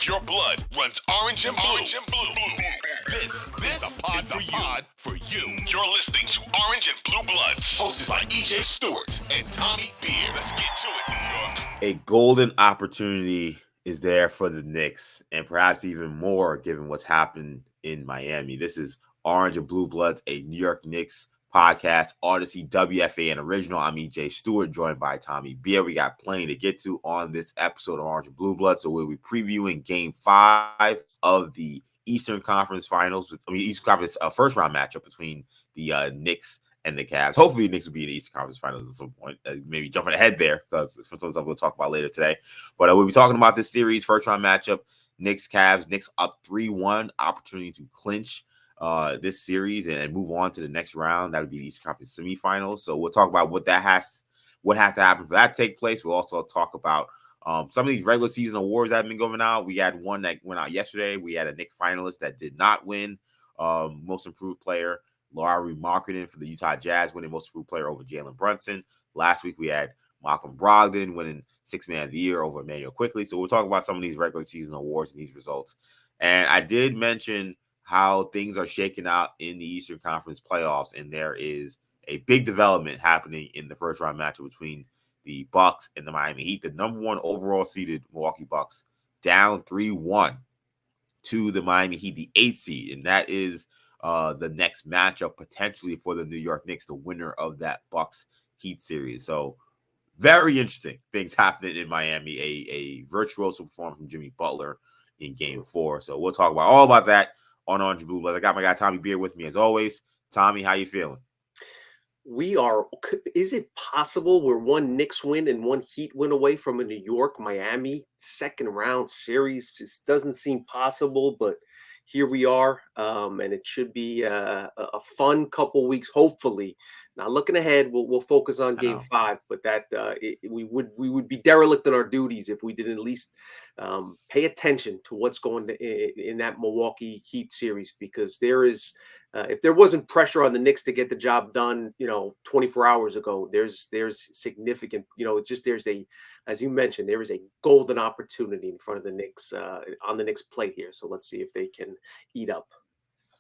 If your blood runs orange and blue, this is the pod for you. You're listening to Orange and Blue Bloods, hosted by EJ Stewart and Tommy Beer. Let's get to it, New York. A golden opportunity is there for the Knicks, and perhaps even more given what's happened in Miami. This is Orange and Blue Bloods, a New York Knicks podcast, Audacy WFAN original. I'm EJ Stewart, joined by Tommy Beer. We got plenty to get to on this episode of Orange and Blue Bloods, so we'll be previewing Game 5 of the Eastern Conference Finals. Eastern Conference first round matchup between the Knicks and the Cavs. Hopefully, the Knicks will be in the Eastern Conference Finals at some point. Maybe jumping ahead there, because for some stuff we'll talk about later today. But we'll be talking about this series, first round matchup, Knicks-Cavs. Knicks up 3-1, opportunity to clinch this series and move on to the next round. That would be the Eastern Conference semifinals. So we'll talk about what has to happen for that to take place. We'll also talk about some of these regular season awards that have been going out. We had one that went out yesterday. We had a Knicks finalist that did not win Most Improved Player. Lowry Won for the Utah Jazz winning Most Improved Player over Jalen Brunson. Last week we had Malcolm Brogdon winning Sixth Man of the Year over Emmanuel Quickly. So we'll talk about some of these regular season awards and these results. And I did mention how things are shaking out in the Eastern Conference playoffs, and there is a big development happening in the first round matchup between the Bucks and the Miami Heat. The number one overall seeded Milwaukee Bucks down 3-1 to the Miami Heat, the 8th seed, and that is the next matchup potentially for the New York Knicks, the winner of that Bucks Heat series. So very interesting things happening in Miami. A virtuoso performance from Jimmy Butler in Game 4. So we'll talk about all about that on Orange and Blue Bloods. I got my guy Tommy Beer with me as always. Tommy, how you feeling? Is it possible we're one Knicks win and one Heat win away from a New York-Miami second round series? Just doesn't seem possible, but here we are, and it should be a fun couple weeks, hopefully. Now, looking ahead, we'll focus on Game 5, but we would be derelict in our duties if we didn't at least pay attention to what's going in that Milwaukee Heat series, because there is, if there wasn't pressure on the Knicks to get the job done, 24 hours ago, there's significant, as you mentioned, there is a golden opportunity in front of the Knicks on the Knicks plate here. So let's see if they can eat up.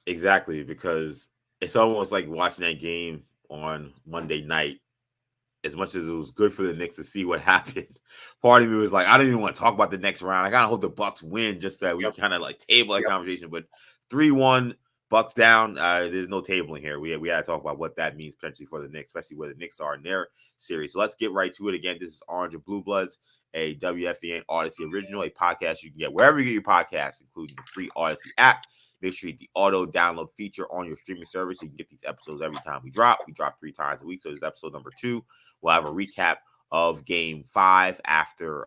Exactly, because it's almost like watching that game on Monday night. As much as it was good for the Knicks to see what happened, part of me was like, I don't even want to talk about the next round. I gotta hope the Bucks win just so that we kind of like table that conversation. But 3-1, Bucks down. There's no tabling here. We had to talk about what that means potentially for the Knicks, especially where the Knicks are in their series. So let's get right to it. Again, this is Orange and Blue Bloods, a WFAN Audacy original, a podcast you can get wherever you get your podcasts, including the free Audacy app. Make sure you hit the auto download feature on your streaming service so you can get these episodes every time we drop. We drop 3 times a week. So this is episode number 2. We'll have a recap of Game 5 after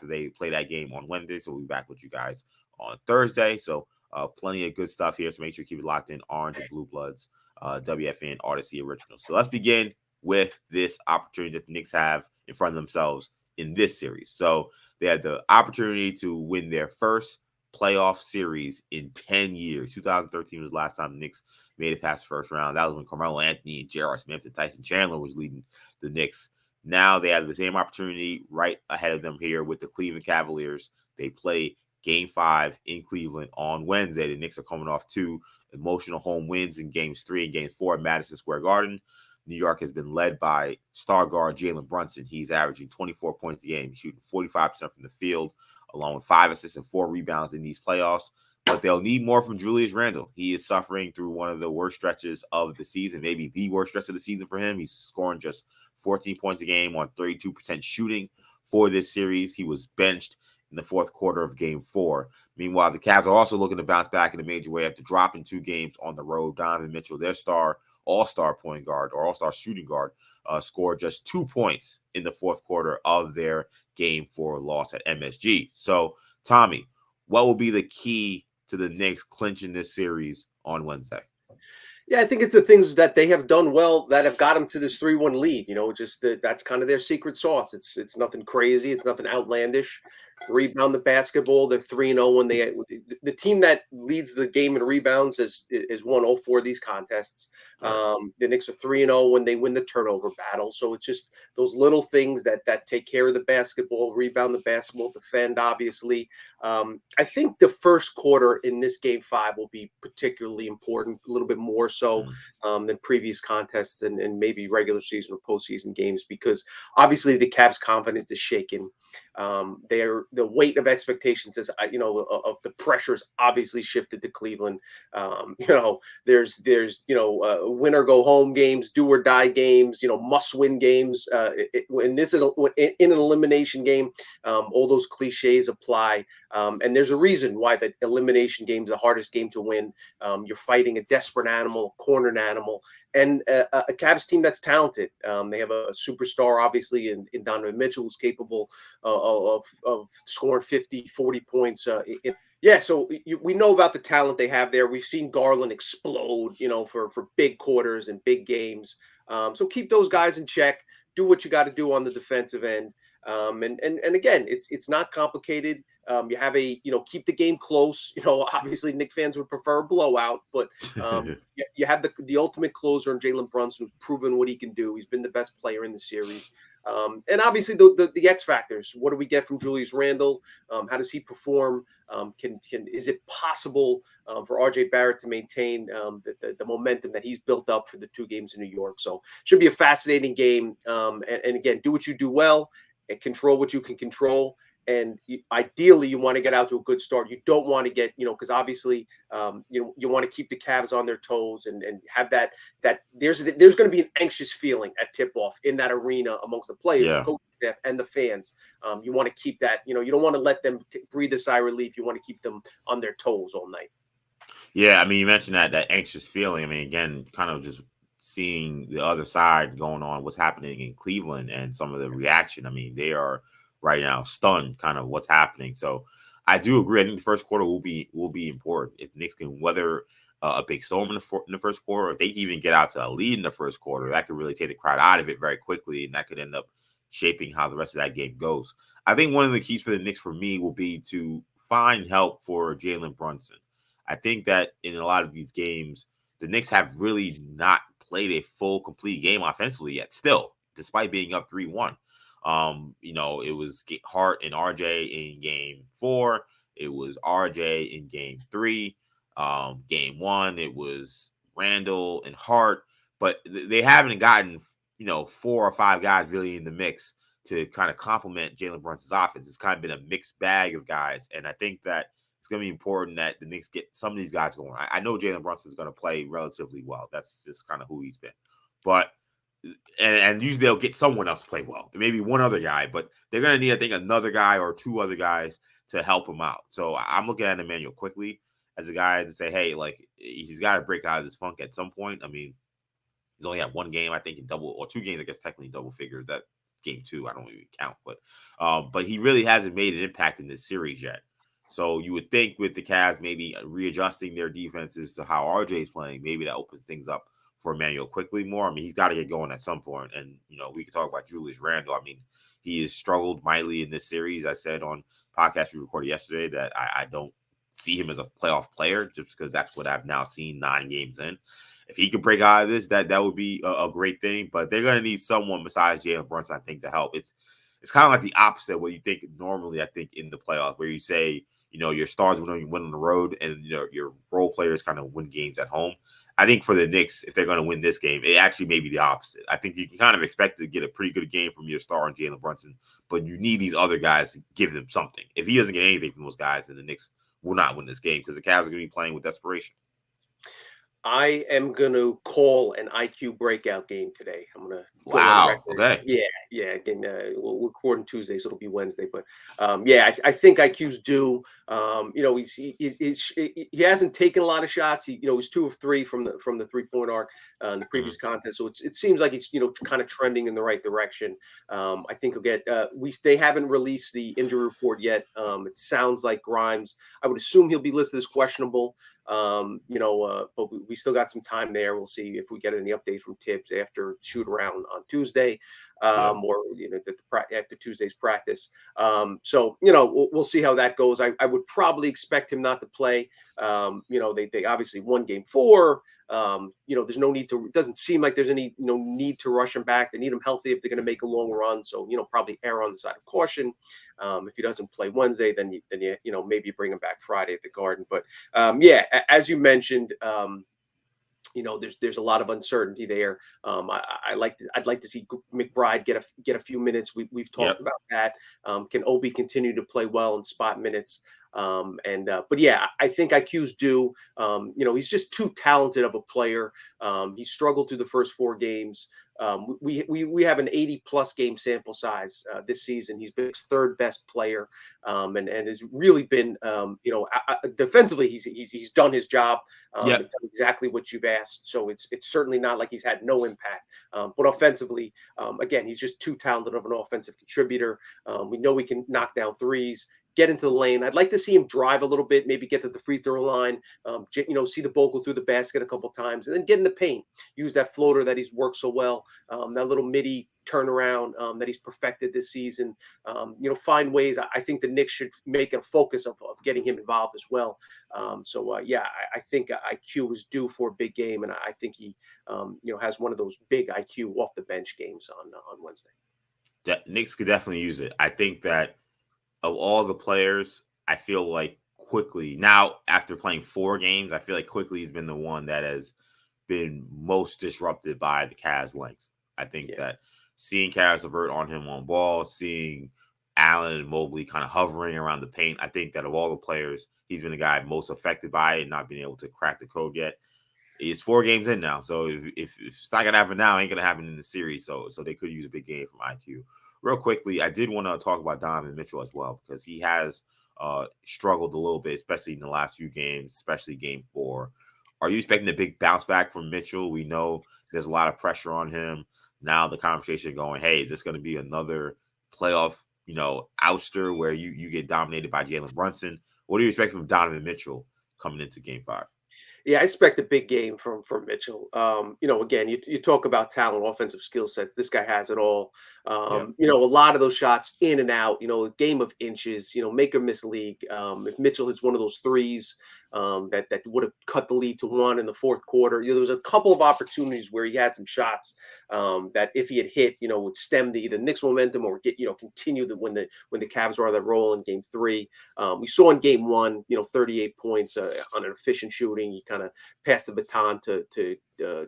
they play that game on Wednesday. So we'll be back with you guys on Thursday. So plenty of good stuff here. So make sure you keep it locked in. Orange and Blue Bloods, WFAN Audacy original. So let's begin with this opportunity that the Knicks have in front of themselves in this series. So they had the opportunity to win their first playoff series in 10 years. 2013 was the last time the Knicks made it past the first round. That was when Carmelo Anthony and J.R. Smith and Tyson Chandler was leading the Knicks. Now they have the same opportunity right ahead of them here with the Cleveland Cavaliers. They play Game 5 in Cleveland on Wednesday. The Knicks are coming off 2 emotional home wins in Games 3 and Game 4 at Madison Square Garden. New York has been led by star guard Jalen Brunson. He's averaging 24 points a game. He's shooting 45% from the field, along with 5 assists and 4 rebounds in these playoffs. But they'll need more from Julius Randle. He is suffering through one of the worst stretches of the season, maybe the worst stretch of the season for him. He's scoring just 14 points a game on 32% shooting for this series. He was benched in the fourth quarter of Game 4. Meanwhile, the Cavs are also looking to bounce back in a major way after dropping 2 games on the road. Donovan Mitchell, their all-star point guard or all-star shooting guard, scored just 2 points in the fourth quarter of their Game 4 loss at MSG. So, Tommy, what will be the key to the Knicks clinching this series on Wednesday? Yeah, I think it's the things that they have done well that have got them to this 3-1 lead. Just that's kind of their secret sauce. It's nothing crazy. It's nothing outlandish. rebound the basketball. They're 3-0 when the team that leads the game in rebounds is won all four of these contests. Right. The Knicks are 3-0 when they win the turnover battle. So it's just those little things that take care of the basketball, rebound the basketball, defend. Obviously, I think the first quarter in this game 5 will be particularly important, a little bit more so than previous contests and maybe regular season or postseason games, because obviously the Cavs' confidence is shaken. The weight of expectations is, of the pressures obviously shifted to Cleveland. There's win or go home games, do or die games, must win games. In an elimination game, all those cliches apply. And there's a reason why the elimination game is the hardest game to win. You're fighting a desperate animal, a cornered animal, and a Cavs team that's talented. They have a superstar, obviously, in Donovan Mitchell, who's capable of scoring 50, 40 points. So we know about the talent they have there. We've seen Garland explode, for big quarters and big games. So keep those guys in check. Do what you got to do on the defensive end. And again, it's not complicated. You have keep the game close. Obviously Knicks fans would prefer a blowout, but you have the ultimate closer in Jalen Brunson, who's proven what he can do. He's been the best player in the series. And obviously the X factors. What do we get from Julius Randle? How does he perform? Is it possible for RJ Barrett to maintain the momentum that he's built up for the 2 games in New York? So should be a fascinating game. And again, do what you do well and control what you can control. And ideally, you want to get out to a good start. You don't want to get, because obviously, you want to keep the Cavs on their toes and have that there's going to be an anxious feeling at tip-off in that arena amongst the players, the coaching staff, and the fans. You want to keep that, you don't want to let them breathe a sigh of relief. You want to keep them on their toes all night. Yeah, I mean, you mentioned that anxious feeling. I mean, again, kind of just seeing the other side going on, what's happening in Cleveland and some of the reaction. I mean, they are right now stunned kind of what's happening. So I do agree. I think the first quarter will be important. If Knicks can weather a big storm in the first quarter, if they can even get out to a lead in the first quarter, that could really take the crowd out of it very quickly, and that could end up shaping how the rest of that game goes. I think one of the keys for the Knicks for me will be to find help for Jalen Brunson. I think that in a lot of these games, the Knicks have really not played a full, complete game offensively yet, still, despite being up 3-1. It was Hart and RJ in game 4. It was RJ in game 3. Game 1, it was Randall and Hart. But they haven't gotten, 4 or 5 guys really in the mix to kind of complement Jalen Brunson's offense. It's kind of been a mixed bag of guys. And I think that it's going to be important that the Knicks get some of these guys going. I know Jalen Brunson is going to play relatively well. That's just kind of who he's been. But and usually they'll get someone else to play well, maybe one other guy, but they're going to need, I think, another guy or 2 other guys to help him out. So I'm looking at Emmanuel quickly as a guy to say, hey, like, he's got to break out of this funk at some point. I mean, he's only had 1 game, I think, in 2 games, I guess, technically double figures. That game 2, I don't even count, but he really hasn't made an impact in this series yet. So you would think with the Cavs maybe readjusting their defenses to how RJ is playing, maybe that opens things up for Emmanuel quickly more. I mean, he's got to get going at some point. And, we can talk about Julius Randle. I mean, he has struggled mightily in this series. I said on podcast we recorded yesterday that I don't see him as a playoff player just because that's what I've now seen 9 games in. If he could break out of this, that would be a great thing. But they're going to need someone besides Jalen Brunson, I think, to help. It's kind of like the opposite of what you think normally, I think, in the playoffs, where you say, your stars win on the road and your role players kind of win games at home. I think for the Knicks, if they're going to win this game, it actually may be the opposite. I think you can kind of expect to get a pretty good game from your star and Jalen Brunson, but you need these other guys to give them something. If he doesn't get anything from those guys, then the Knicks will not win this game because the Cavs are going to be playing with desperation. I am going to call an IQ breakout game today. I'm going to. Wow. Okay. Yeah. Again, we'll record on Tuesday, so it'll be Wednesday. But I think IQ's due. He hasn't taken a lot of shots. He's 2 of 3 from the 3-point arc in the previous contest. So it seems like he's kind of trending in the right direction. I think he'll get. They haven't released the injury report yet. It sounds like Grimes. I would assume he'll be listed as questionable. But we still got some time there. We'll see if we get any update from Tibbs after shoot around on Tuesday. or after Tuesday's practice. So we'll see how that goes. I would probably expect him not to play. They obviously won Game 4. There's no need to. It doesn't seem like there's any need to rush him back. They need him healthy if they're going to make a long run. So probably err on the side of caution. If he doesn't play Wednesday, then you maybe bring him back Friday at the Garden. But as you mentioned. There's a lot of uncertainty there. I'd like to see McBride get a few minutes. We've talked about that. Can Obi continue to play well in spot minutes? But I think IQ's due. He's just too talented of a player. He struggled through the first 4 games. We have an 80+ game sample size this season. He's been his 3rd best player, and has really been defensively he's done his job, done exactly what you've asked. So it's certainly not like he's had no impact. But offensively, again, he's just too talented of an offensive contributor. We know he can knock down threes, get into the lane. I'd like to see him drive a little bit, maybe get to the free throw line, see the ball go through the basket a couple times, and then get in the paint. Use that floater that he's worked so well, that little midi turnaround that he's perfected this season. Find ways. I think the Knicks should make a focus of getting him involved as well. I think IQ is due for a big game, and I think he, has one of those big IQ off the bench games on Wednesday. Knicks could definitely use it. I think that of all the players, I feel like Quickly, now after playing 4 games, I feel like Quickly has been the one that has been most disrupted by the Cavs' length. I think that seeing Caris LeVert on him on ball, seeing Allen and Mobley kind of hovering around the paint, I think that of all the players, he's been the guy most affected by it, not being able to crack the code yet. It's 4 games in now, so if it's not gonna happen now, it ain't gonna happen in the series. So they could use a big game from IQ. Real quickly, I did want to talk about Donovan Mitchell as well, because he has struggled a little bit, especially in the last few games, especially Game 4. Are you expecting a big bounce back from Mitchell? We know there's a lot of pressure on him. Now the conversation going, hey, is this going to be another playoff, ouster where you get dominated by Jalen Brunson? What do you expect from Donovan Mitchell coming into Game 5? Yeah, I expect a big game from Mitchell. Again, you talk about talent, offensive skill sets. This guy has it all. A lot of those shots in and out. A game of inches. Make or miss league. If Mitchell hits one of those threes, that would have cut the lead to 1 in the 4th quarter. There was a couple of opportunities where he had some shots that if he had hit, would stem the either Knicks momentum or get continue when the Cavs were on that roll in Game 3. We saw in Game 1, 38 points on an efficient shooting. He kind of passed the baton to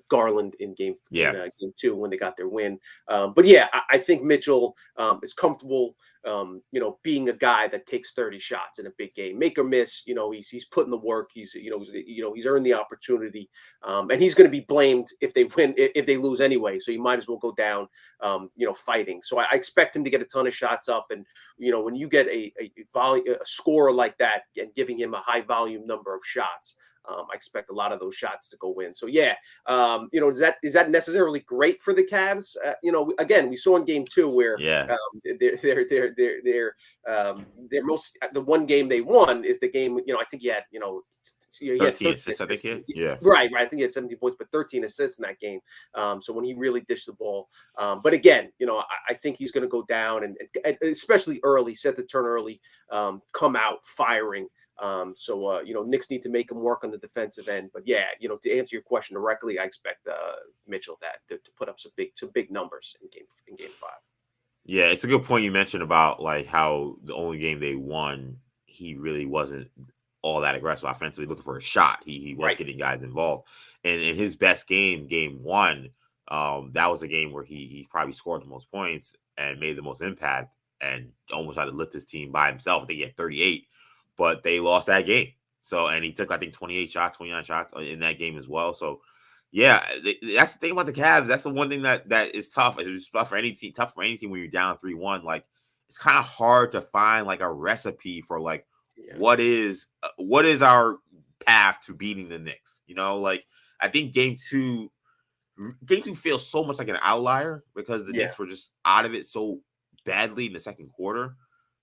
Garland in game 2 when they got their win. I think Mitchell is comfortable, being a guy that takes 30 shots in a big game, make or miss. He's putting the work. He's earned the opportunity, and he's going to be blamed if they win, if they lose anyway. So you might as well go down, fighting. So I expect him to get a ton of shots up, and when you get a scorer like that and giving him a high volume number of shots. I expect a lot of those shots to go in. So is that necessarily great for the Cavs? Again, we saw in Game 2 where the one game they won is the game. I think he had 13 assists. I think right. I think he had 17 points, but 13 assists in that game. So when he really dished the ball, but again, I think he's going to go down and especially early, set the turn early, come out firing. Knicks need to make him work on the defensive end. But to answer your question directly, I expect Mitchell to put up some big numbers in game 5. Yeah, it's a good point you mentioned about like how the only game they won, he really wasn't all that aggressive offensively, looking for a shot. He wasn't getting guys involved. And in his best game, Game 1, that was a game where he probably scored the most points and made the most impact and almost had to lift his team by himself. I think he had 38. But they lost that game. And he took, I think, 29 shots in that game as well. So, that's the thing about the Cavs. That's the one thing that is tough. It's tough for any team when you're down 3-1. Like, it's kind of hard to find like a recipe for like what is our path to beating the Knicks. I think Game 2 feels so much like an outlier because the Knicks were just out of it so badly in the second quarter.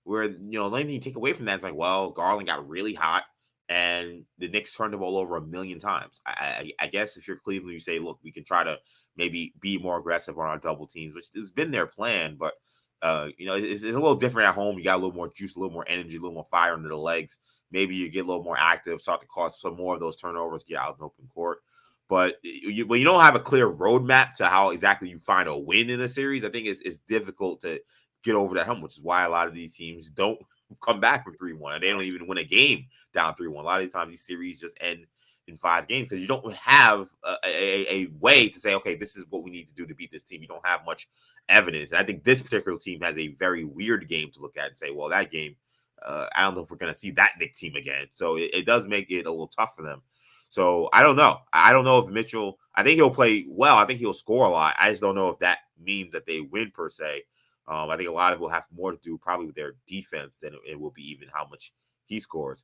Where, the only thing you take away from that is like, well, Garland got really hot. and the Knicks turned the ball over 1,000,000 times. I guess if you're Cleveland, you say, look, we can try to maybe be more aggressive on our double teams, which has been their plan. But, it's a little different at home. You got a little more juice, a little more energy, a little more fire under the legs. Maybe you get a little more active, start to cause some more of those turnovers, get out in open court. But when you don't have a clear roadmap to how exactly you find a win in a series, I think it's difficult to get over that hump, which is why a lot of these teams don't come back from 3-1. They don't even win a game down 3-1. A lot of these times, these series just end in 5 games because you don't have a way to say, okay, this is what we need to do to beat this team. You don't have much evidence. And I think this particular team has a very weird game to look at and say, well, that game, I don't know if we're going to see that Knicks team again. So it does make it a little tough for them. So I don't know. I don't know if Mitchell, I think he'll play well. I think he'll score a lot. I just don't know if that means that they win per se. I think a lot of it will have more to do probably with their defense than it will be even how much he scores.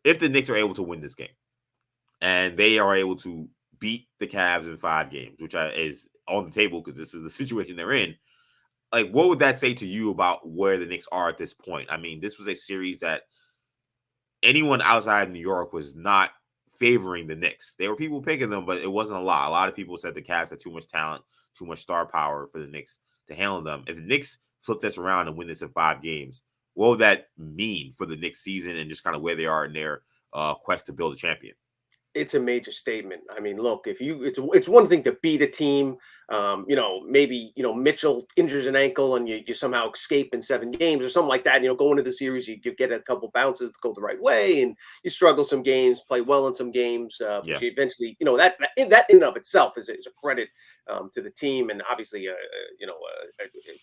If the Knicks are able to win this game and they are able to beat the Cavs in 5 games, which is on the table because this is the situation they're in, like, what would that say to you about where the Knicks are at this point? I mean, this was a series that anyone outside of New York was not favoring the Knicks. There were people picking them, but it wasn't a lot. A lot of people said the Cavs had too much talent, too much star power for the Knicks to handle them. If the Knicks flip this around and win this in 5 games, what would that mean for the Knicks season and just kind of where they are in their quest to build a champion? It's a major statement. I mean, look, it's one thing to beat a team. Maybe Mitchell injures an ankle and you somehow escape in 7 games or something like that. Going into the series, you get a couple bounces to go the right way, and you struggle some games, play well in some games, but you eventually, that in and of itself is a credit to the team, and obviously a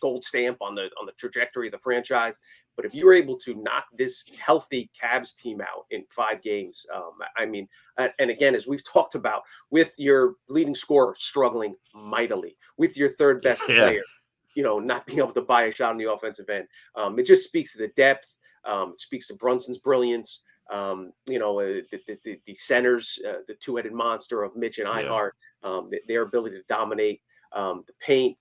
gold stamp on the trajectory of the franchise. But if you're able to knock this healthy Cavs team out in 5 games, and again, as we've talked about, with your leading scorer struggling mightily, with your third best player, not being able to buy a shot on the offensive end, it just speaks to the depth. It speaks to Brunson's brilliance. The centers, the 2-headed monster of Mitch and Ihart, their ability to dominate the paint.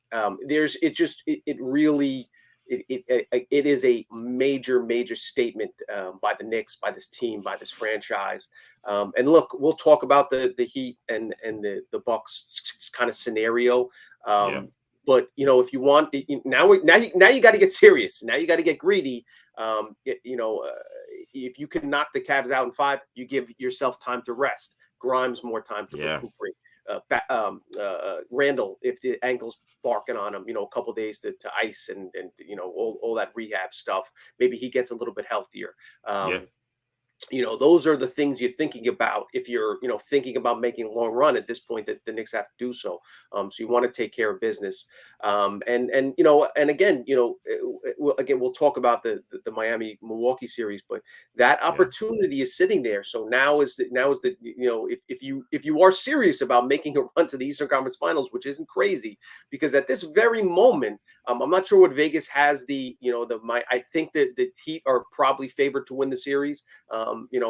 It is a major statement by the Knicks, by this team, by this franchise. And look, we'll talk about the Heat and the Bucks kind of scenario. But if you want now you got to get serious. Now you got to get greedy. If you can knock the Cavs out in 5, you give yourself time to rest. Grimes more time to recuperate. Randall, if the ankle's barking on him, a couple days to ice and all that rehab stuff. Maybe he gets a little bit healthier. Those are the things you're thinking about if you're, thinking about making a long run at this point that the Knicks have to do so. So you want to take care of business. And again, we'll talk about the Miami Milwaukee series, but that opportunity is sitting there. So now is the if you are serious about making a run to the Eastern Conference Finals, which isn't crazy, because at this very moment, I'm not sure what Vegas has I think that the Heat are probably favored to win the series.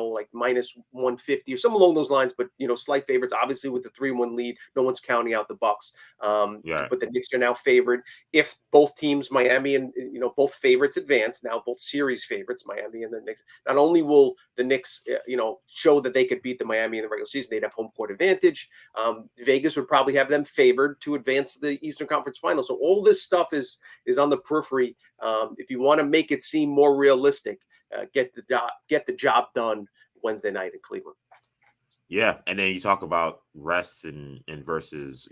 Like minus 150 or something along those lines, but slight favorites. Obviously, with the 3-1 lead, no one's counting out the Bucks. But the Knicks are now favored. If both teams, Miami and both favorites advance, now both series favorites, Miami and the Knicks. Not only will the Knicks, show that they could beat the Miami in the regular season, they'd have home court advantage. Vegas would probably have them favored to advance to the Eastern Conference Finals. So all this stuff is on the periphery. If you want to make it seem more realistic, get the job done Wednesday night in Cleveland. Yeah, and then you talk about rest and versus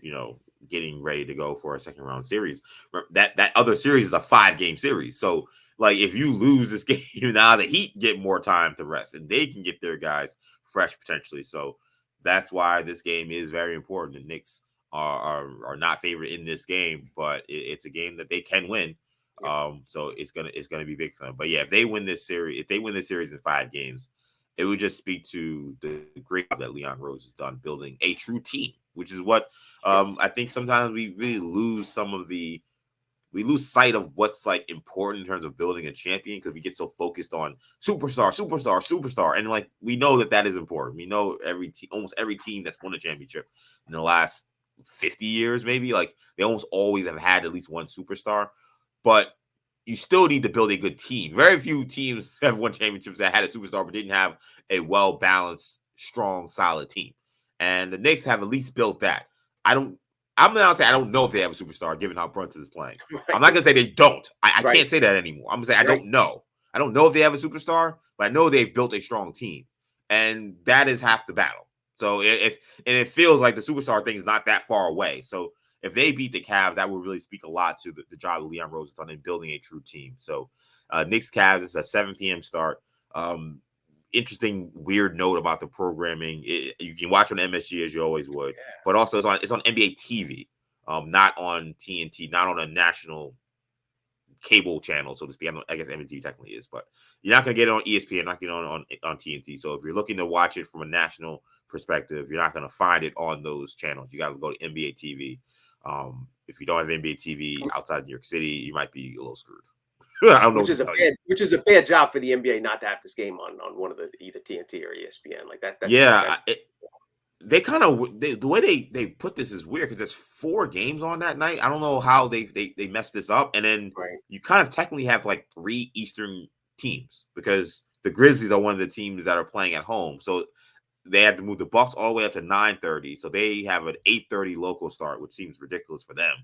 getting ready to go for a second round series. That other series is a 5-game series, so like if you lose this game, now the Heat get more time to rest and they can get their guys fresh potentially. So that's why this game is very important. The Knicks are not favored in this game, but it's a game that they can win. So it's gonna be big for them. But yeah, if they win this series in 5 games, it would just speak to the great job that Leon Rose has done building a true team, which is what I think sometimes we really lose sight of what's like important in terms of building a champion because we get so focused on superstar, and like we know that is important. We know almost every team that's won a championship in the last 50 years, maybe, like they almost always have had at least one superstar. But you still need to build a good team. Very few teams have won championships that had a superstar but didn't have a well-balanced, strong, solid team. And the Knicks have at least built that. I'm not saying I don't know if they have a superstar given how Brunson is playing. Right. I'm not gonna say they don't. I Right. can't say that anymore. I'm gonna say I don't know. I don't know if they have a superstar, but I know they've built a strong team. And that is half the battle. So it feels like the superstar thing is not that far away. So if they beat the Cavs, that would really speak a lot to the job of Leon Rose has done in building a true team. So Knicks Cavs is a 7 p.m. start. Interesting, weird note about the programming. You can watch on MSG as you always would, but also it's on NBA TV, not on TNT, not on a national cable channel, so to speak. I guess MSG technically is, but you're not going to get it on ESPN, not getting on TNT. So if you're looking to watch it from a national perspective, you're not going to find it on those channels. You got to go to NBA TV. If you don't have NBA TV outside of New York City, you might be a little screwed. I don't know. Which is a bad job for the NBA not to have this game on one of the either TNT or ESPN like that. They kind of the way they put this is weird because there's 4 games on that night. I don't know how they messed this up, and then you kind of technically have like 3 Eastern teams because the Grizzlies are one of the teams that are playing at home, so they had to move the Bucks all the way up to 9:30, so they have an 8:30 local start, which seems ridiculous for them.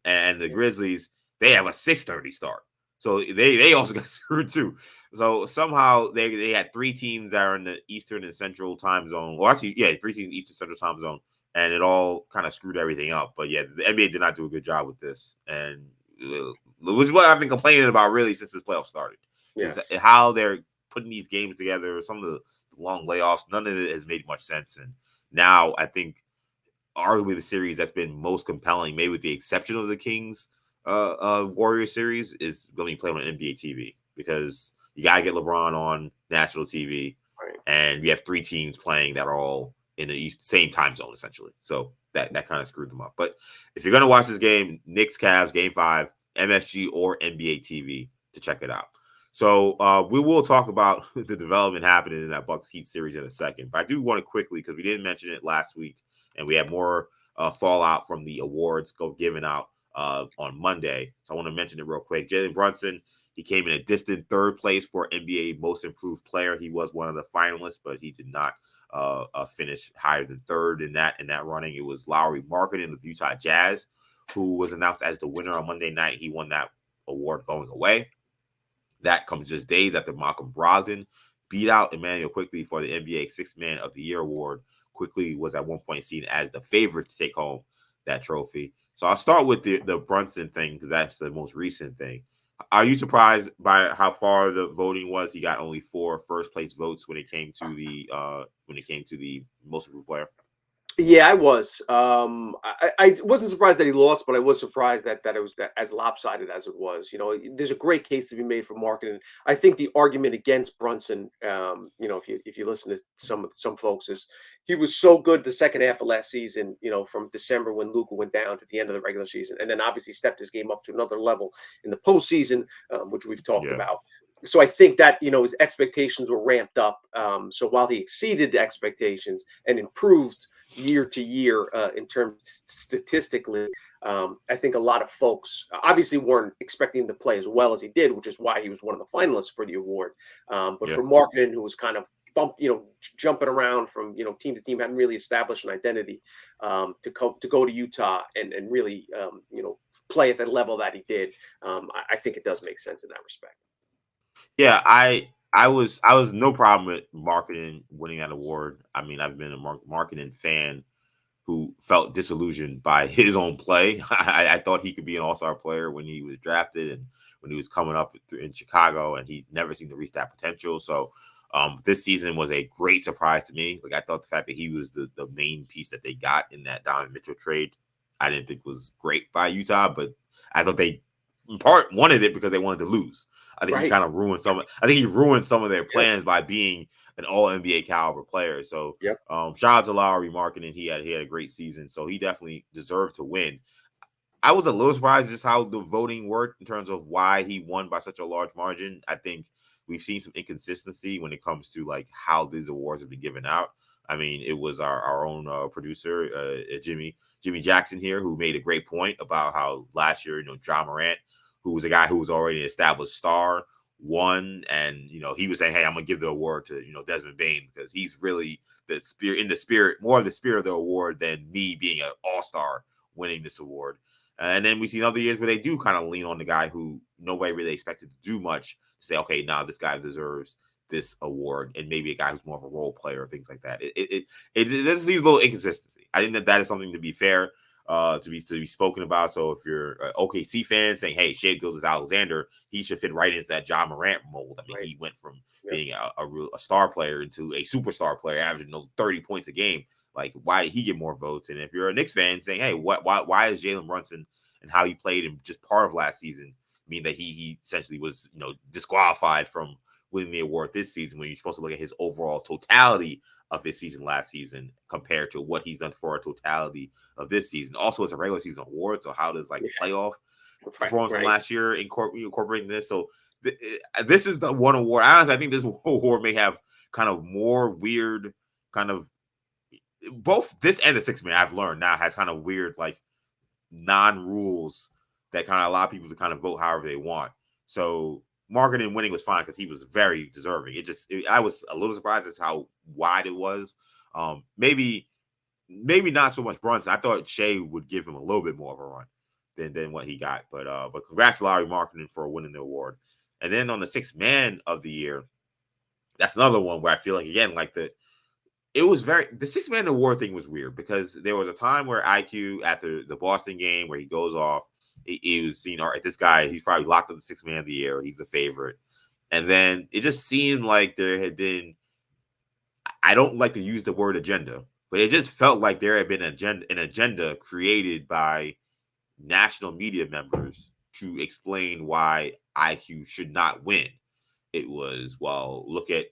And the Grizzlies, they have a 6:30 start, so they also got screwed too. So somehow they had 3 teams that are in the Eastern and Central time zone. Well, actually, 3 teams in the Eastern Central time zone, and it all kind of screwed everything up. But yeah, the NBA did not do a good job with this, and which is what I've been complaining about really since this playoff started. Is how they're putting these games together. Some of the long layoffs, none of it has made much sense. And now I think arguably the series that's been most compelling, maybe with the exception of the Kings Warriors series, is going to be played on NBA TV because you got to get LeBron on national TV, and you have 3 teams playing that are all in the same time zone, essentially. So that kind of screwed them up. But if you're going to watch this game, Knicks Cavs Game 5, MSG or NBA TV to check it out. So we will talk about the development happening in that Bucks Heat series in a second. But I do want to quickly, because we didn't mention it last week, and we had more fallout from the awards given out on Monday. So I want to mention it real quick. Jalen Brunson, he came in a distant 3rd place for NBA Most Improved Player. He was one of the finalists, but he did not finish higher than 3rd in that running. It was Lowry Marketing of Utah Jazz, who was announced as the winner on Monday night. He won that award going away. That comes just days after Malcolm Brogdon beat out Emmanuel Quickley for the NBA 6th Man of the Year award. Quickley was at one point seen as the favorite to take home that trophy. So I'll start with the Brunson thing because that's the most recent thing. Are you surprised by how far the voting was? He got only 4 first place votes when it came to the most improved player. Yeah, I was. I wasn't surprised that he lost, but I was surprised that it was as lopsided as it was. There's a great case to be made for marketing. I think the argument against Brunson, if you listen to some folks, is he was so good the second half of last season. From December when Luka went down to the end of the regular season, and then obviously stepped his game up to another level in the postseason, which we've talked about. So I think that, his expectations were ramped up. So while he exceeded the expectations and improved year to year in terms statistically, I think a lot of folks obviously weren't expecting him to play as well as he did, which is why he was one of the finalists for the award. But for Marketing, who was kind of jumping around from team to team, hadn't really established an identity, to go to Utah and really play at the level that he did, I think it does make sense in that respect. Yeah, I was no problem with Marketing winning that award. I mean, I've been a Marketing fan who felt disillusioned by his own play. I thought he could be an all-star player when he was drafted and when he was coming up in Chicago, and he never seemed to reach that potential. So this season was a great surprise to me. Like, I thought the fact that he was the main piece that they got in that Donovan Mitchell trade, I didn't think was great by Utah, but I thought they in part wanted it because they wanted to lose. I think he kind of ruined some. I think he ruined some of their plans by being an All NBA caliber player. So, shout out to Lowry Marketing. He had a great season, so he definitely deserved to win. I was a little surprised just how the voting worked in terms of why he won by such a large margin. I think we've seen some inconsistency when it comes to like how these awards have been given out. I mean, it was our own producer, Jimmy Jackson here, who made a great point about how last year, John Morant, who was a guy who was already an established star, won, and he was saying, "Hey, I'm gonna give the award to Desmond Bane because he's really more of the spirit of the award than me being an all-star winning this award." And then we see other years where they do kind of lean on the guy who nobody really expected to do much to say, "Okay, now this guy deserves this award," and maybe a guy who's more of a role player, things like that. It does seem a little inconsistency. I think that is something to be fair. To be spoken about. So if you're an OKC fan saying, "Hey, Shai Gilgeous-Alexander, he should fit right into that John Morant mold." I mean, He went from being a star player into a superstar player, averaging 30 points a game. Like, why did he get more votes? And if you're a Knicks fan saying, "Hey, why is Jalen Brunson and how he played in just part of last season mean that he essentially was disqualified from winning the award this season when you're supposed to look at his overall totality of his season last season compared to what he's done for a totality of this season?" Also, it's a regular season award, so how does playoff performance from last year incorporating this? So this is the one award. Honestly, I think this award may have kind of more weird kind of both this and the six man I've learned now has kind of weird non-rules that kind of allow people to kind of vote however they want. So Marketing winning was fine because he was very deserving. I was a little surprised as how wide it was. Maybe not so much Brunson. I thought Shai would give him a little bit more of a run than what he got. But congrats to Lowry Marketing for winning the award. And then on the sixth man of the year, that's another one where I feel like again the sixth man award thing was weird because there was a time where IQ after the Boston game where he goes off. He was seen, all right, this guy, he's probably locked up the sixth man of the year. He's a favorite. And then it just seemed like there had been, I don't like to use the word agenda, but it just felt like there had been an agenda created by national media members to explain why IQ should not win. It was, look at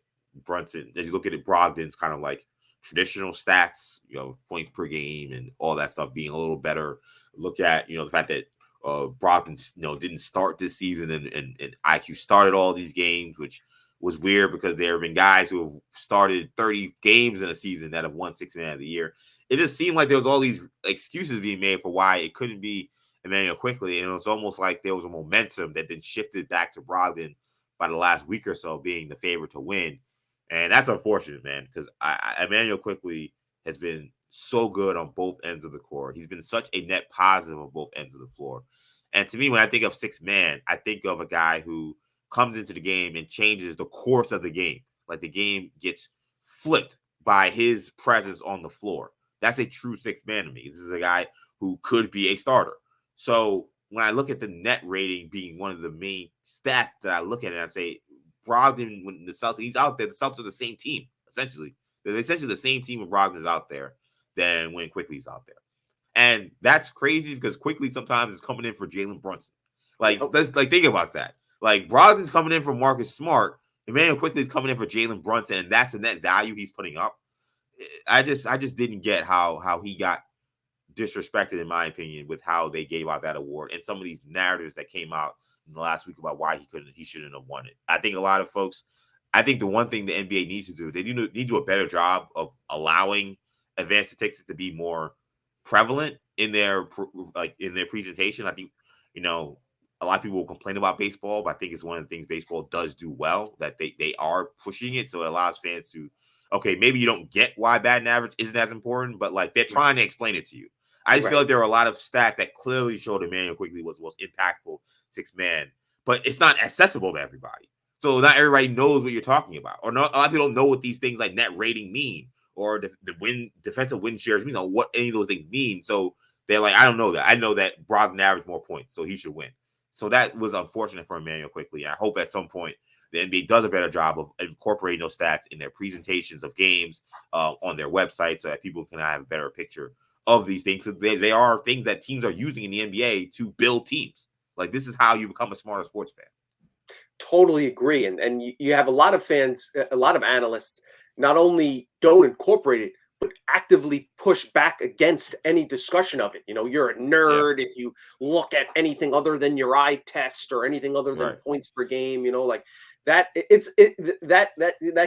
Brunson, as you look at it, Brogdon's kind of traditional stats, points per game and all that stuff being a little better. Look at, the fact that Brogdon, didn't start this season and IQ started all these games, which was weird because there have been guys who have started 30 games in a season that have won sixth man of the year. It just seemed like there was all these excuses being made for why it couldn't be Immanuel Quickley. And it was almost like there was a momentum that then shifted back to Brogdon by the last week or so being the favorite to win. And that's unfortunate, man, because Immanuel Quickley has been so good on both ends of the court. He's been such a net positive on both ends of the floor. And to me, when I think of sixth man, I think of a guy who comes into the game and changes the course of the game. Like the game gets flipped by his presence on the floor. That's a true sixth man to me. This is a guy who could be a starter. So when I look at the net rating being one of the main stats that I look at it, I say Brogdon, when the Celtics, he's out there, the Celtics are the same team, essentially. They're essentially the same team when Brogdon is out there than when Quickley's out there. And that's crazy because Quickley sometimes is coming in for Jalen Brunson. Let's think about that. Brogdon's coming in for Marcus Smart, Immanuel Quickley's coming in for Jalen Brunson, and that's the net value he's putting up. I just didn't get how he got disrespected, in my opinion, with how they gave out that award and some of these narratives that came out in the last week about why he shouldn't have won it. I think a lot of folks, the one thing the NBA needs to do, they need to do a better job of allowing advanced statistics to be more prevalent in their presentation. I think, a lot of people will complain about baseball, but I think it's one of the things baseball does do well, that they are pushing it. So it allows fans to, okay, maybe you don't get why batting average isn't as important, but they're trying to explain it to you. I just feel like there are a lot of stats that clearly showed Immanuel Quickley was the most impactful sixth man, but it's not accessible to everybody. So not everybody knows what you're talking about, or not, a lot of people don't know what these things like net rating mean, or the defensive win shares mean, or what any of those things mean. So they're like, I don't know that. I know that Brogdon averaged more points, so he should win. So that was unfortunate for Immanuel Quickley. I hope at some point the NBA does a better job of incorporating those stats in their presentations of games on their website so that people can have a better picture of these things. So they are things that teams are using in the NBA to build teams. This is how you become a smarter sports fan. Totally agree. And you have a lot of fans, a lot of analysts, not only don't incorporate it, but actively push back against any discussion of it. You're a nerd if you look at anything other than your eye test or anything other than points per game. that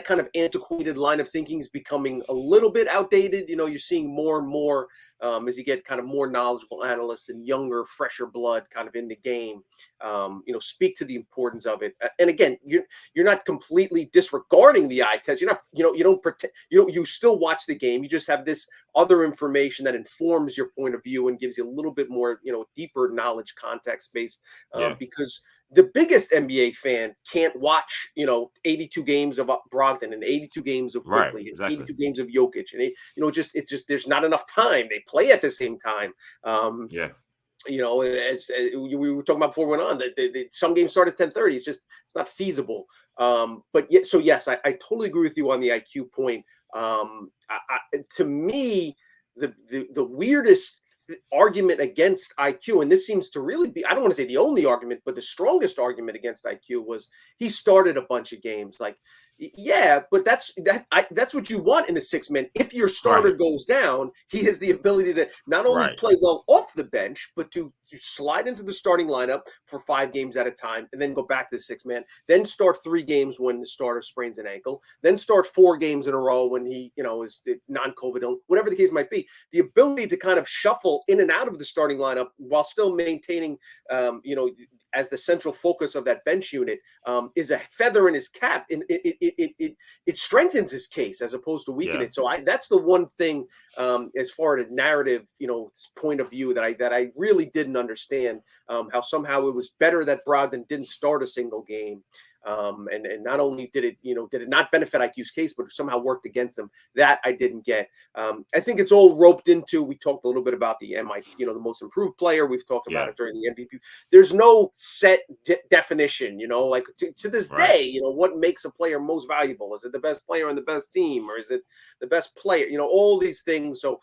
kind of antiquated line of thinking is becoming a little bit outdated. You're seeing more and more as you get kind of more knowledgeable analysts and younger, fresher blood kind of in the game. Speak to the importance of it. And again, you're not completely disregarding the eye test. You're not, you don't pretend, you still watch the game. You just have this other information that informs your point of view and gives you a little bit more, deeper knowledge, context based, because the biggest NBA fan can't watch, 82 games of Brogdon and 82 games of Quickly and 82 games of Jokic. And, it's just there's not enough time. They play at the same time. As we were talking about before we went on, that some games start at 10:30. It's not feasible. Yes, I totally agree with you on the IQ point. To me, the weirdest argument against IQ, and this seems to really be, I don't want to say the only argument, but the strongest argument against IQ was he started a bunch of games. Like, yeah, but that's what you want in a six-man. If your starter goes down, he has the ability to not only play well off the bench, but to slide into the starting lineup for 5 games at a time, and then go back to the six-man, then start 3 games when the starter sprains an ankle, then start 4 games in a row when he, is non-COVID, whatever the case might be. The ability to kind of shuffle in and out of the starting lineup while still maintaining, as the central focus of that bench unit, is a feather in his cap. And it strengthens his case as opposed to weaken it. So that's the one thing, as far as a narrative, point of view that I really didn't understand, how somehow it was better that Brogdon didn't start a single game. And not only did it not benefit IQ's case, but somehow worked against them. That I didn't get. I think it's all roped into. We talked a little bit about the MIP, the most improved player. We've talked about it during the MVP. There's no set definition, like to this day, what makes a player most valuable? Is it the best player on the best team, or is it the best player? All these things. So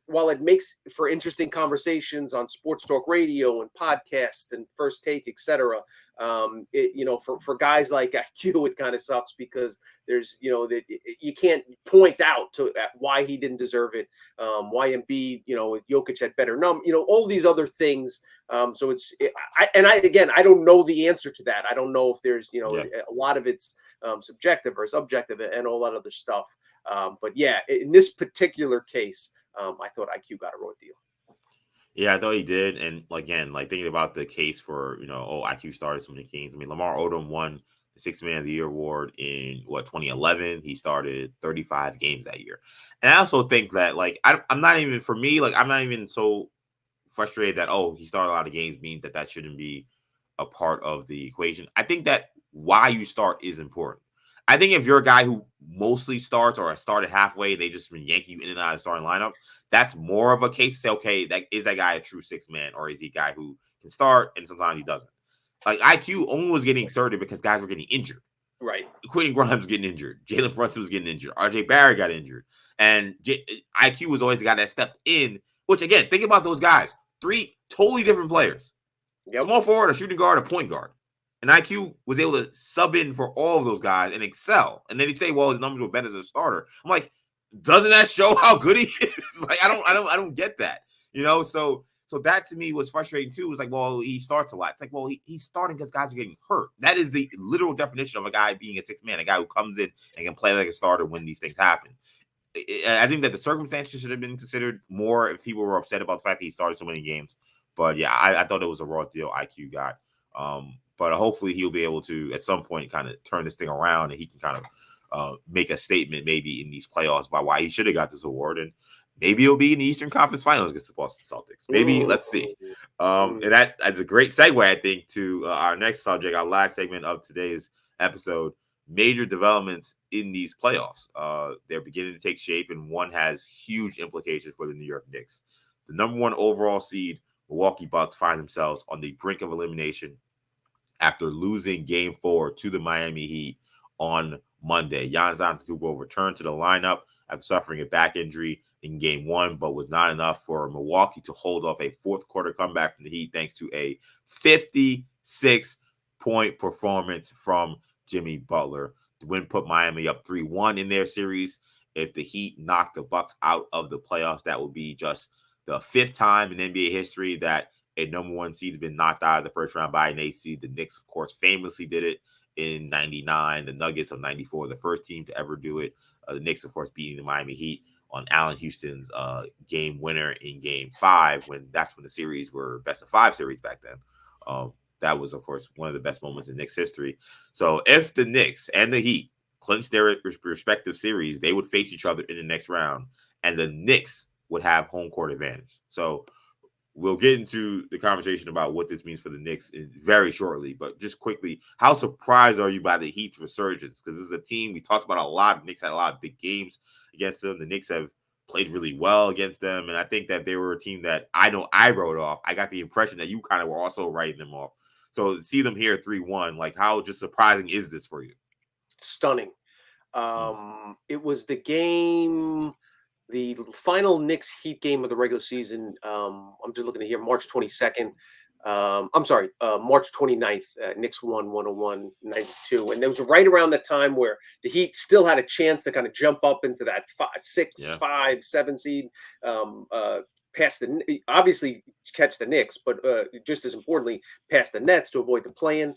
while it makes for interesting conversations on sports talk radio and podcasts and First Take, etc., for guys like IQ, it kind of sucks because there's, that you can't point out to why he didn't deserve it, why Embiid, Jokic had better all these other things. So I don't know the answer to that. I don't know if there's, a lot of it's subjective or subjective and all that other stuff. But yeah, in this particular case, I thought IQ got a raw deal. Yeah, I thought he did. And again, thinking about the case for, IQ started so many games. I mean, Lamar Odom won the Sixth Man of the Year award in 2011. He started 35 games that year. And I also think that, I'm not even so frustrated that, he started a lot of games means that shouldn't be a part of the equation. I think that why you start is important. I think if you're a guy who mostly starts or started halfway, they just been yanking you in and out of the starting lineup, that's more of a case to say, okay, that guy a true sixth man, or is he a guy who can start and sometimes he doesn't? Like IQ only was getting inserted because guys were getting injured. Right. Quentin Grimes was getting injured. Jalen Brunson was getting injured. RJ Barrett got injured. And IQ was always the guy that stepped in, which again, think about those guys. 3 totally different players. Yep. Small forward, a shooting guard, a point guard. And IQ was able to sub in for all of those guys and excel. And then he'd say, well, his numbers were better as a starter. I'm like, doesn't that show how good he is? I don't get that. So that to me was frustrating too. It was like, well, he starts a lot. It's like, well, he's starting because guys are getting hurt. That is the literal definition of a guy being a sixth man, a guy who comes in and can play like a starter when these things happen. I think that the circumstances should have been considered more if people were upset about the fact that he started so many games. But yeah, I thought it was a raw deal IQ got. But hopefully he'll be able to, at some point, kind of turn this thing around and he can kind of make a statement maybe in these playoffs by why he should have got this award. And maybe it'll be in the Eastern Conference Finals against the Boston Celtics. Maybe, let's see. And that's a great segue, I think, to our next subject, our last segment of today's episode, major developments in these playoffs. They're beginning to take shape, and one has huge implications for the New York Knicks. The number 1 overall seed, Milwaukee Bucks, find themselves on the brink of elimination after losing Game 4 to the Miami Heat on Monday. Giannis Antetokounmpo returned to the lineup after suffering a back injury in Game 1, but was not enough for Milwaukee to hold off a fourth-quarter comeback from the Heat thanks to a 56-point performance from Jimmy Butler. The win put Miami up 3-1 in their series. If the Heat knock the Bucks out of the playoffs, that would be just the 5th time in NBA history that a number 1 seed has been knocked out of the first round by an 8 seed. The Knicks, of course, famously did it in '99, the Nuggets of '94, the first team to ever do it. The Knicks, of course, beating the Miami Heat on Allen Houston's game winner in Game 5, that's when the series were best of 5 series back then. That was, of course, one of the best moments in Knicks history. So if the Knicks and the Heat clinched their respective series, they would face each other in the next round, and the Knicks would have home court advantage. So we'll get into the conversation about what this means for the Knicks very shortly. But just quickly, how surprised are you by the Heat's resurgence? Because this is a team we talked about a lot. The Knicks had a lot of big games against them. The Knicks have played really well against them. And I think that they were a team that I know I wrote off. I got the impression that you kind of were also writing them off. So see them here 3-1, like how just surprising is this for you? Stunning. It was the game, the final Knicks Heat game of the regular season. I'm just looking at here, March 22nd. March 29th. Knicks won 101-92. And it was right around the time where the Heat still had a chance to kind of jump up into that 5, 7 seed. Past obviously catch the Knicks, but just as importantly, past the Nets to avoid the play-in.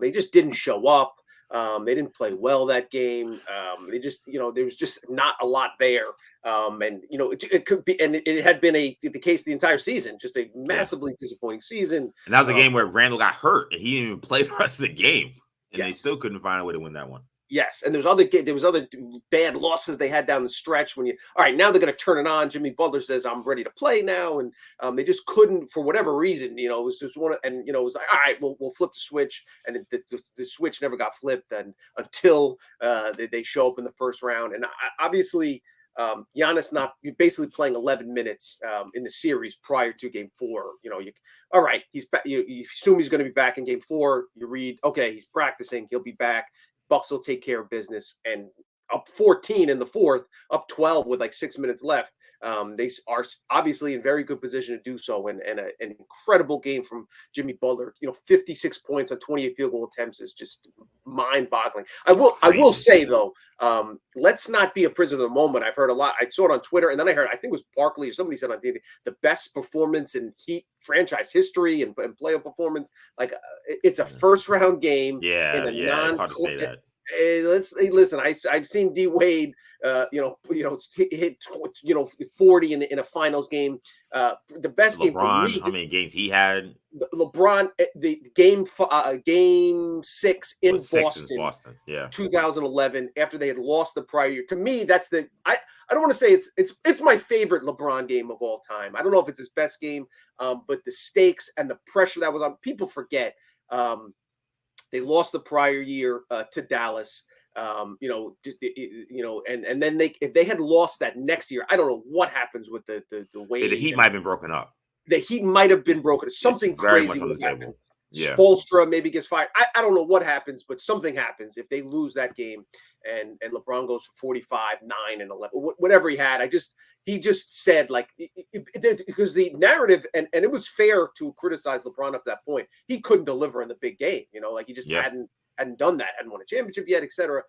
They just didn't show up. They didn't play well that game. They just, there was just not a lot there. And it could be, and it had been the case the entire season, just a massively disappointing season. And that was a game where Randall got hurt and he didn't even play the rest of the game, and yes. They still couldn't find a way to win that one. Yes, and there was other bad losses they had down the stretch when all right, now they're going to turn it on. Jimmy Butler says, I'm ready to play now. And they just couldn't, for whatever reason, it was just it was like, all right, we'll flip the switch. And the switch never got flipped until they show up in the first round. And obviously, Giannis not basically playing 11 minutes in the series prior to Game 4. All right, he's back. You assume he's going to be back in Game 4. You read, okay, he's practicing. He'll be back. Bucks will take care of business, and up 14 in the fourth, up 12 with like 6 minutes left. They are obviously in very good position to do so, and an incredible game from Jimmy Butler. 56 points on 28 field goal attempts is just mind-boggling. I will say though, let's not be a prisoner of the moment. I've heard a lot. I saw it on Twitter, and then I think it was Barkley or somebody said on TV, the best performance in Heat franchise history and playoff performance. Like it's a first round game. It's hard to say that. Listen. I've seen D Wade, hit 40 in a finals game. The best LeBron, game for me. How many games he had? LeBron, the game 6 in Boston, 2011. After they had lost the prior year. To me, that's I don't want to say it's my favorite LeBron game of all time. I don't know if it's his best game, but the stakes and the pressure that was on, people forget. They lost the prior year to Dallas, and then if they had lost that next year, I don't know what happens with the way the Heat might have been broken up. The Heat might have been broken. Something crazy would happen. Yeah. Spoelstra maybe gets fired. I don't know what happens, but something happens if they lose that game and LeBron goes for 45, 9, and 11, whatever he had. He just said, like, because the narrative, and it was fair to criticize LeBron up to that point. He couldn't deliver in the big game, like he just hadn't done that, hadn't won a championship yet, etc.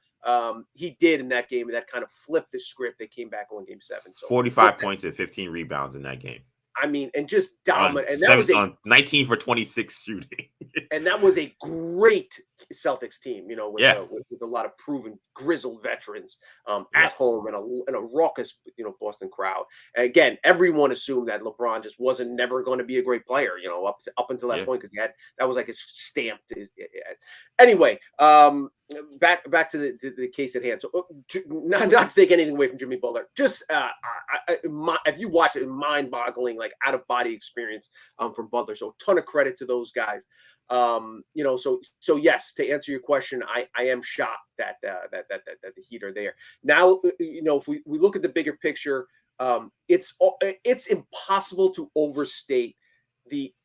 He did in that game, and that kind of flipped the script. They came back on Game 7. So 45 points and 15 rebounds in that game. I mean, and just dominant. And that was 19 for 26 shooting. And that was a great Celtics team, with a lot of proven grizzled veterans at home and a raucous, Boston crowd. And again, everyone assumed that LeBron just wasn't never going to be a great player, up until that point, because that was like his stamp. Anyway, back to the case at hand. So not to take anything away from Jimmy Butler, just if you watch it, mind-boggling, like out-of-body experience from Butler. So a ton of credit to those guys. So yes, to answer your question, I am shocked that the Heat are there now. If we look at the bigger picture, it's impossible to overstate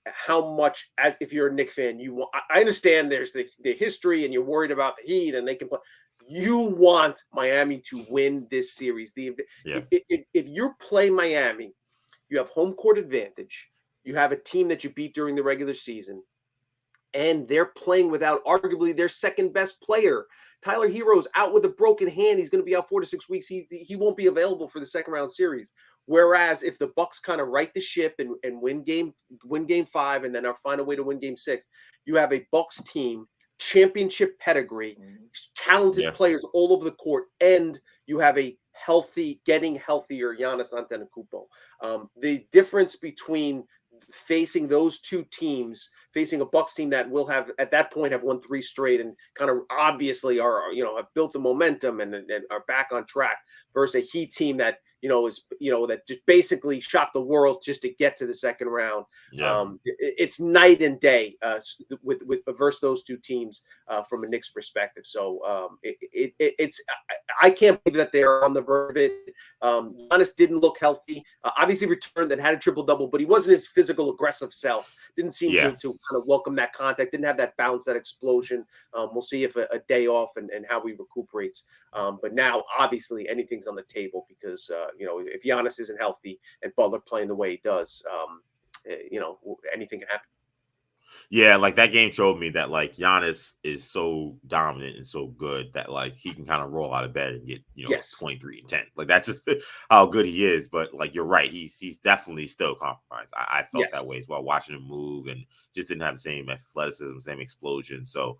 how much, as if you're a Knicks fan, you want. I understand there's the history and you're worried about the Heat and they can play. You want Miami to win this series. If you play Miami, you have home court advantage. You have a team that you beat during the regular season, and they're playing without arguably their second best player. Tyler Hero's out with a broken hand. He's going to be out 4 to 6 weeks. He won't be available for the second round series. Whereas if the Bucks kind of right the ship and win game 5 and then find a way to win Game 6, you have a Bucks team championship pedigree, talented players all over the court, and you have a getting healthier Giannis Antetokounmpo. The difference between facing those two teams, facing a Bucks team that will have at that point have won 3 straight and kind of obviously have built the momentum and are back on track, versus a Heat team that is that just basically shocked the world just to get to the second round. It's night and day with versus those two teams from a Knicks perspective. So it's I can't believe that they're on the verge of it. Giannis didn't look healthy. Obviously returned and had a triple-double, but he wasn't his physical, aggressive self. Didn't seem to kind of welcome that contact. Didn't have that bounce, that explosion. We'll see if a day off and how he recuperates. But now, obviously, anything's on the table because, if Giannis isn't healthy and Butler playing the way he does, anything can happen. Yeah, like that game showed me that like Giannis is so dominant and so good that like he can kind of roll out of bed and get 23 and 10. Like that's just how good he is. But like you're right, he's definitely still compromised. I felt that way as well, watching him move and just didn't have the same athleticism, same explosion. So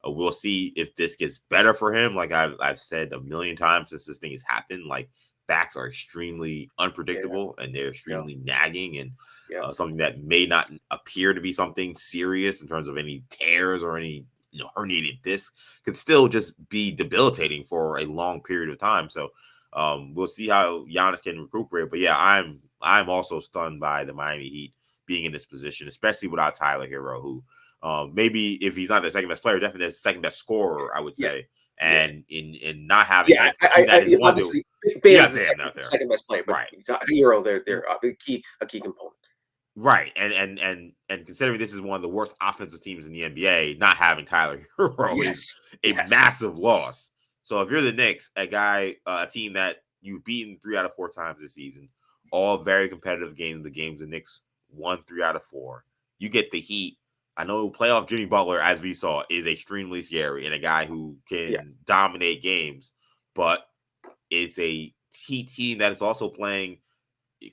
we'll see if this gets better for him. Like I've said a million times since this thing has happened, like backs are extremely unpredictable and they're extremely nagging and something that may not appear to be something serious in terms of any tears or any herniated disc could still just be debilitating for a long period of time. So we'll see how Giannis can recuperate. But yeah, I'm also stunned by the Miami Heat being in this position, especially without Tyler Hero, who maybe if he's not the second best player, definitely the second best scorer, I would say. And in not having him, obviously Bam's the second best player, but Hero, they're a key component. Right, and considering this is one of the worst offensive teams in the NBA, not having Tyler Hero is a massive loss. So if you're the Knicks, a team that you've beaten 3 out of 4 times this season, all very competitive games, the games the Knicks won 3 out of 4. You get the Heat. I know playoff Jimmy Butler, as we saw, is extremely scary and a guy who can dominate games, but it's a Heat team that is also playing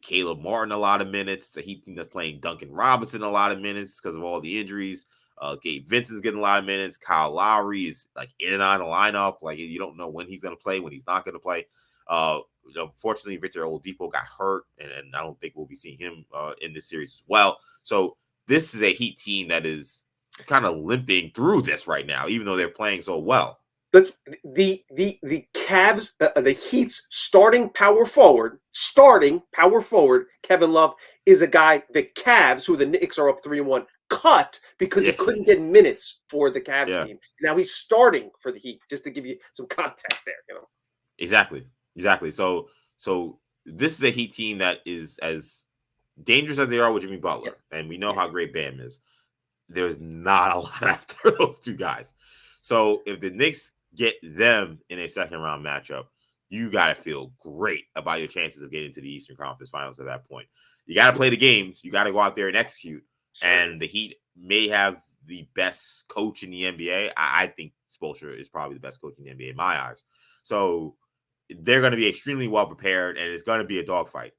Caleb Martin a lot of minutes. It's a Heat team that's playing Duncan Robinson a lot of minutes because of all the injuries. Gabe Vincent's getting a lot of minutes. Kyle Lowry is like in and out of the lineup. Like you don't know when he's going to play, when he's not going to play. Unfortunately, Victor Oladipo got hurt, and I don't think we'll be seeing him in this series as well. So this is a Heat team that is kind of limping through this right now, even though they're playing so well. The Cavs, the Heat's starting power forward, Kevin Love, is a guy the Cavs, who the Knicks are up 3-1, cut because he couldn't get minutes for the Cavs team. Now he's starting for the Heat, just to give you some context there. Exactly. So this is a Heat team that is as dangerous as they are with Jimmy Butler, and we know how great Bam is. There's not a lot after those two guys. So if the Knicks get them in a second round matchup, you got to feel great about your chances of getting to the Eastern Conference Finals at that point. You got to play the games. You got to go out there and execute. Sure. And the Heat may have the best coach in the NBA. I think Spoelstra is probably the best coach in the NBA in my eyes. So they're going to be extremely well prepared, and it's going to be a dogfight.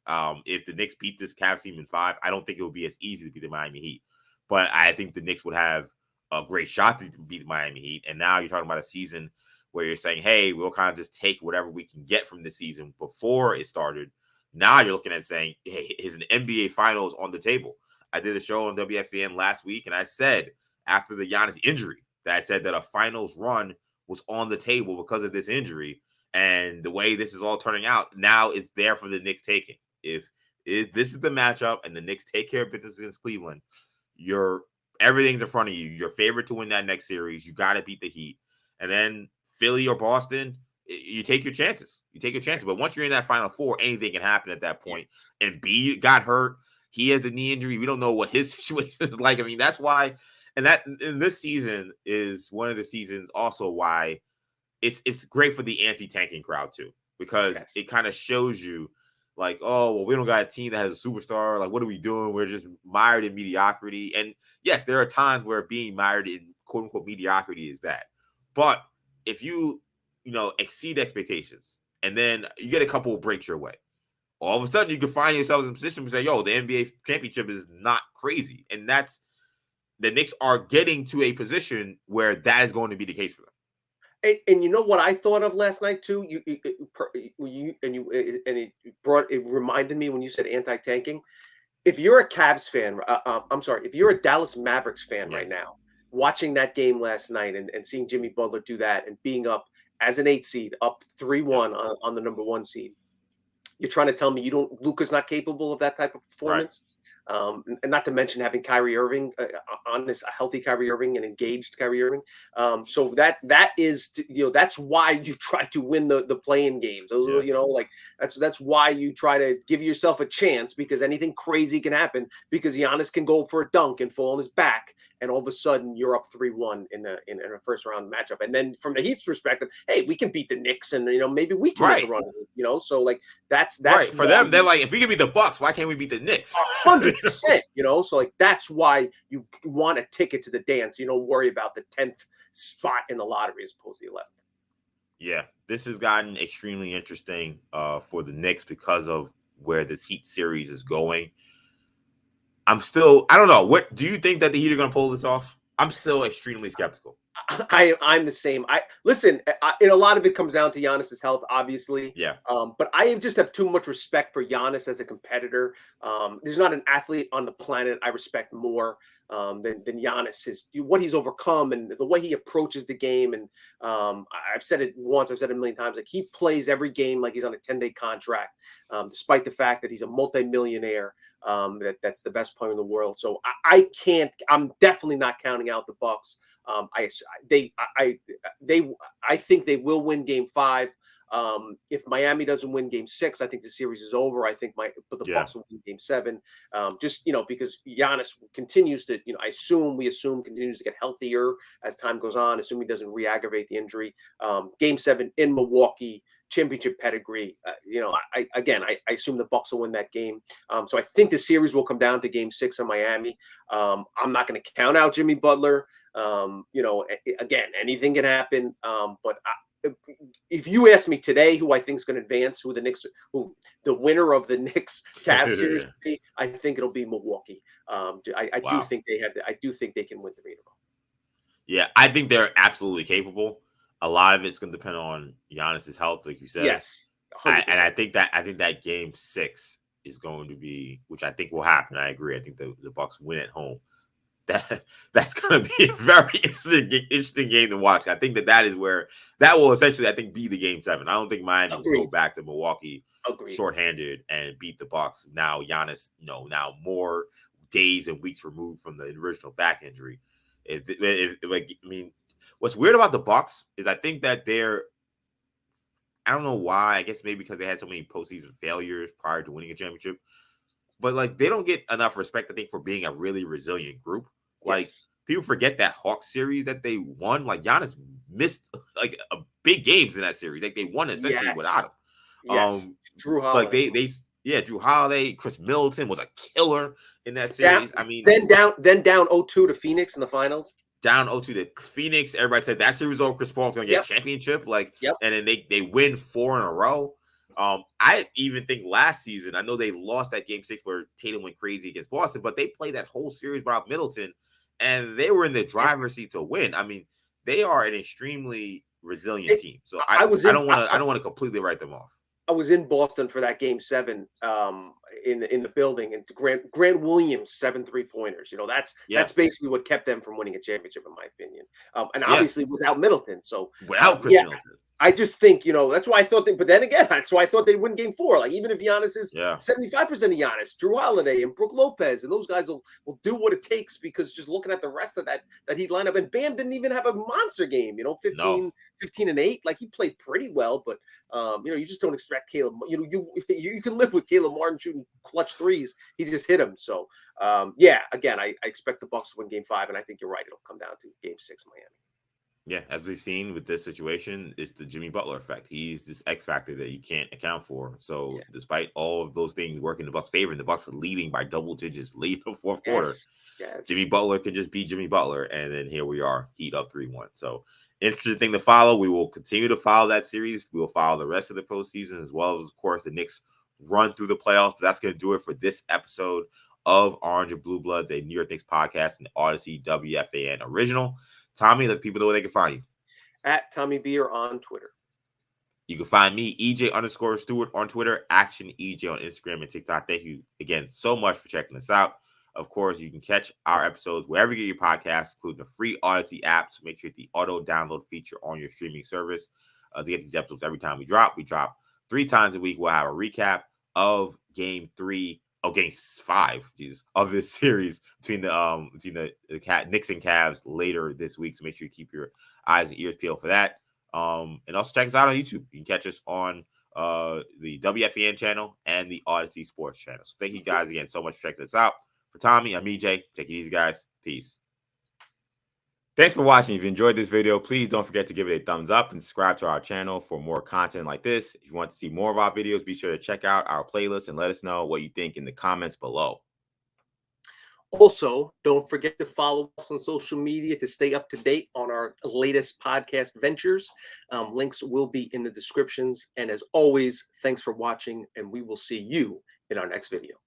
If the Knicks beat this Cavs team in 5, I don't think it will be as easy to beat the Miami Heat. But I think the Knicks would have a great shot to beat the Miami Heat. And now you're talking about a season where you're saying, hey, we'll kind of just take whatever we can get from the season before it started. Now you're looking at saying, hey, is an NBA Finals on the table? I did a show on WFAN last week, and I said after the Giannis injury that I said that a finals run was on the table because of this injury. And the way this is all turning out, now it's there for the Knicks taking. If this is the matchup and the Knicks take care of business against Cleveland, everything's in front of you. You're favored to win that next series. You got to beat the Heat. And then Philly or Boston, you take your chances. But once you're in that Final Four, anything can happen at that point. And B got hurt. He has a knee injury. We don't know what his situation is like. I mean, that's why. And this season is one of the seasons also why it's great for the anti-tanking crowd too, because it kind of shows you like, oh, well, we don't got a team that has a superstar. Like, what are we doing? We're just mired in mediocrity. And yes, there are times where being mired in quote unquote mediocrity is bad. But if you exceed expectations and then you get a couple of breaks your way, all of a sudden you can find yourselves in a position to say, yo, the NBA championship is not crazy. And that's the Knicks are getting to a position where that is going to be the case for them. And you know what I thought of last night too. It reminded me when you said anti-tanking. If you're a Cavs fan, I'm sorry, if you're a Dallas Mavericks fan right now, watching that game last night and seeing Jimmy Butler do that and being up as an 8 seed, up 3-1 on the number 1 seed, you're trying to tell me Luka's not capable of that type of performance? And not to mention having Kyrie Irving, a healthy Kyrie Irving, and engaged Kyrie Irving. So that is, that's why you try to win the play-in games. Those, that's why you try to give yourself a chance, because anything crazy can happen, because Giannis can go for a dunk and fall on his back, and all of a sudden you're up 3-1 in a first round matchup. And then from the Heat's perspective, hey, we can beat the Knicks, and maybe we can make a run. So like that's right for them. They're like, if we can beat the Bucks, why can't we beat the Knicks? 100%. So like that's why you want a ticket to the dance. You don't worry about the 10th spot in the lottery as opposed to the 11th. Yeah, this has gotten extremely interesting for the Knicks because of where this Heat series is going. I don't know. What do you think that the Heat are going to pull this off? I'm still extremely skeptical. I'm the same. Listen, a lot of it comes down to Giannis's health, obviously. Yeah. But I just have too much respect for Giannis as a competitor. There's not an athlete on the planet I respect more than Giannis. What he's overcome and the way he approaches the game. And I've said it once, I've said it a million times. Like, he plays every game like he's on a 10-day contract, despite the fact that he's a multimillionaire. That's the best player in the world. So I'm definitely not counting out the Bucks. I think they will win Game 5. If Miami doesn't win Game 6, I think the series is over. I think the Bucks will win Game 7. Because Giannis continues to, we assume continues to get healthier as time goes on. Assume he doesn't re-aggravate the injury. Game 7 in Milwaukee, championship pedigree. I assume the Bucks will win that game. So I think the series will come down to Game 6 in Miami. I'm not going to count out Jimmy Butler. Again, anything can happen. But if you ask me today who I think is going to advance, who the winner of the Knicks Cavs series will be, I think it'll be Milwaukee. I do think they can win 3 in a row. Yeah, I think they're absolutely capable. A lot of it's going to depend on Giannis's health, like you said. Yes, I think that Game 6 is going to be, which I think will happen. I agree. I think the Bucks win at home. That's going to be a very interesting game to watch. I think that is where that will essentially, I think, be the Game 7. I don't think Miami will go back to Milwaukee shorthanded and beat the Bucks. Now Giannis, now more days and weeks removed from the original back injury. What's weird about the Bucks is I think that I don't know why. I guess maybe because they had so many postseason failures prior to winning a championship. But like, they don't get enough respect, I think, for being a really resilient group. Like, people forget that Hawks series that they won. Like, Giannis missed like big games in that series. Like, they won essentially without him. Yes. Drew Holiday. Like Drew Holiday, Chris Middleton was a killer in that series. Then down 0-2 to Phoenix in the finals. Down 0-2 to Phoenix. Everybody said that series over. Chris Paul's going to get a championship. And then they win 4 in a row. I even think last season, I know they lost that Game 6 where Tatum went crazy against Boston, but they played that whole series without Middleton, and they were in the driver's seat to win. They are an extremely resilient team. So I don't want to completely write them off. I was in Boston for that Game 7 in the building, and Grant Williams 7 3-pointers. That's basically what kept them from winning a championship, in my opinion. And obviously without Middleton. So without Chris Middleton. I just think, that's why I thought but then again, that's why I thought they'd win Game 4. Like, even if Giannis is 75% of Giannis, Drew Holiday and Brook Lopez, and those guys will do what it takes, because just looking at the rest of that Heat lineup, and Bam didn't even have a monster game, 15 and 8. Like, he played pretty well, but you just don't expect Caleb. You can live with Caleb Martin shooting clutch threes. He just hit him. So again, I expect the Bucks to win Game 5, and I think you're right. It'll come down to Game 6 Miami. Yeah, as we've seen with this situation, it's the Jimmy Butler effect. He's this X factor that you can't account for. So despite all of those things working in the Bucks' favor, and the Bucks are leading by double digits late in the fourth quarter, Jimmy Butler can just beat Jimmy Butler. And then here we are, Heat up 3-1. So interesting thing to follow. We will continue to follow that series. We will follow the rest of the postseason, as well as, of course, the Knicks run through the playoffs. But that's going to do it for this episode of Orange and Blue Bloods, a New York Knicks podcast and Audacy WFAN original. Tommy, let people know where they can find you. At Tommy Beer on Twitter. You can find me, EJ_Stewart on Twitter, Action EJ on Instagram and TikTok. Thank you again so much for checking us out. Of course, you can catch our episodes wherever you get your podcasts, including the free Audacy app. So make sure you hit the auto download feature on your streaming service to get these episodes every time we drop. We drop 3 times a week. We'll have a recap of game 5, of this series between the Knicks and Cavs later this week. So make sure you keep your eyes and ears peeled for that. And also check us out on YouTube. You can catch us on the WFAN channel and the Audacy Sports channel. So thank you guys again so much for checking us out. For Tommy, I'm EJ. Take it easy, guys. Peace. Thanks for watching. If you enjoyed this video, please don't forget to give it a thumbs up and subscribe to our channel for more content like this. If you want to see more of our videos, be sure to check out our playlist and let us know what you think in the comments below. Also, don't forget to follow us on social media to stay up to date on our latest podcast ventures. Links will be in the descriptions. And as always, thanks for watching, and we will see you in our next video.